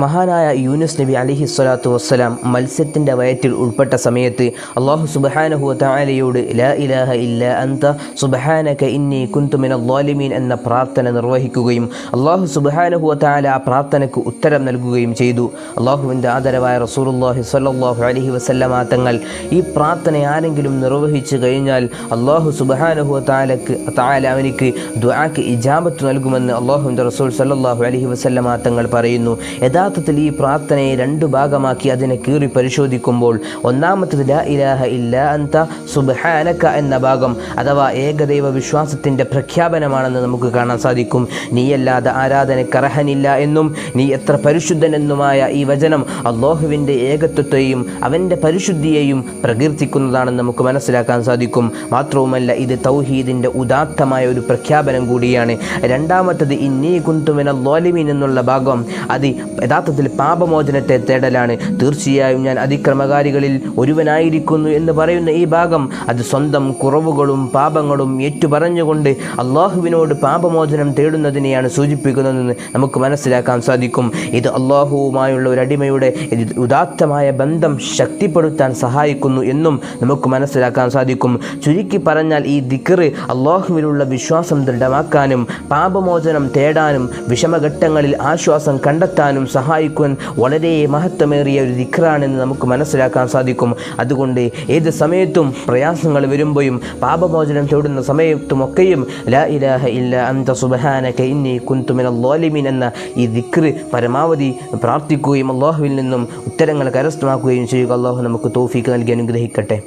മഹാനായ യൂനുസ് നബി അലൈഹിസ്സലാത്തു വസ്സലാം മത്സ്യത്തിൻ്റെ വയറ്റിൽ ഉൾപ്പെട്ട സമയത്ത് അല്ലാഹു സുബ്ഹാനഹു വ തആലയോട് ലാ ഇലാഹ ഇല്ല അൻത സുബ്ഹാനക ഇന്നി കുന്തു മിനൽ ളാലിമീൻ എന്ന പ്രാർത്ഥന നിർവഹിക്കുകയും അല്ലാഹു സുബ്ഹാനഹു വ തആല ആ പ്രാർത്ഥനയ്ക്ക് ഉത്തരം നൽകുകയും ചെയ്തു. അല്ലാഹുവിൻ്റെ ആദരവായ റസൂലുള്ളാഹി സ്വല്ലല്ലാഹു അലൈഹി വസല്ലമ തങ്ങൾ ഈ പ്രാർത്ഥന ആരെങ്കിലും നിർവഹിച്ചു കഴിഞ്ഞാൽ അല്ലാഹു സുബ്ഹാനഹു വ തആല അവനിക്ക് ദുആക്ക് ഇജാബത്ത് നൽകുമെന്ന് അല്ലാഹുവിൻ്റെ റസൂൽ സ്വല്ലല്ലാഹു അലൈഹി വസല്ലമ തങ്ങൾ പറയുന്നു. യഥാർത്ഥത്തിൽ ഈ പ്രാർത്ഥനയെ രണ്ടു ഭാഗമാക്കി അതിനെ കീറി പരിശോധിക്കുമ്പോൾ ഒന്നാമത്തത് ലാ ഇലാഹ ഇല്ല അൻത സുബ്ഹാനക എന്ന ഭാഗം അഥവാ ഏകദൈവ വിശ്വാസത്തിൻ്റെ പ്രഖ്യാപനമാണെന്ന് നമുക്ക് കാണാൻ സാധിക്കും. നീയല്ലാതെ ആരാധനയ്ക്ക് അർഹനില്ല എന്നും നീ എത്ര പരിശുദ്ധനെന്നുമായ ഈ വചനം അല്ലാഹുവിൻ്റെ ഏകത്വത്തെയും അവൻ്റെ പരിശുദ്ധിയെയും പ്രകീർത്തിക്കുന്നതാണെന്ന് നമുക്ക് മനസ്സിലാക്കാൻ സാധിക്കും. മാത്രവുമല്ല ഇത് തൗഹീദിൻ്റെ ഉദാത്തമായ ഒരു പ്രഖ്യാപനം കൂടിയാണ്. രണ്ടാമത്തത് ഇന്നി കുന്തു മിനൽ ളാലിമീൻ എന്നുള്ള ഭാഗം അത് യഥാർത്ഥത്തിൽ പാപമോചനത്തെ തേടലാണ്. തീർച്ചയായും ഞാൻ അതിക്രമകാരികളിൽ ഒരുവനായിരിക്കുന്നു എന്ന് പറയുന്ന ഈ ഭാഗം അത് സ്വന്തം കുറവുകളും പാപങ്ങളും ഏറ്റുപറഞ്ഞുകൊണ്ട് അള്ളാഹുവിനോട് പാപമോചനം തേടുന്നതിനെയാണ് സൂചിപ്പിക്കുന്നതെന്ന് നമുക്ക് മനസ്സിലാക്കാൻ സാധിക്കും. ഇത് അള്ളാഹുവുമായുള്ള ഒരു അടിമയുടെ ഉദാത്തമായ ബന്ധം ശക്തിപ്പെടുത്താൻ സഹായിക്കുന്നു എന്നും നമുക്ക് മനസ്സിലാക്കാൻ സാധിക്കും. ചുരുക്കി പറഞ്ഞാൽ ഈ ദിക്ർ അള്ളാഹുവിലുള്ള വിശ്വാസം ദൃഢമാക്കാനും പാപമോചനം തേടാനും വിഷമഘട്ടങ്ങളിൽ ആശ്വാസം കണ്ടെത്താനും സഹായിക്കുവാൻ വളരെ മഹത്വമേറിയ ഒരു ദിക്റാണെന്ന് നമുക്ക് മനസ്സിലാക്കാൻ സാധിക്കും. അതുകൊണ്ട് ഏത് സമയത്തും പ്രയാസങ്ങൾ വരുമ്പോഴും പാപമോചനം തേടുന്ന സമയത്തുമൊക്കെയും ലാ ഇലാഹ ഇല്ല അൻത സുബ്ഹാനക ഇന്നി കുന്തു മിനൽ ളാലിമീൻ എന്ന ഈ ദിക്ർ പരമാവധി പ്രാർത്ഥിക്കുകയും അല്ലാഹുവിൽ നിന്നും ഉത്തരങ്ങൾ കരസ്ഥമാക്കുകയും ചെയ്യുക. അല്ലാഹു നമുക്ക് തൗഫീഖ് നൽകി അനുഗ്രഹിക്കട്ടെ.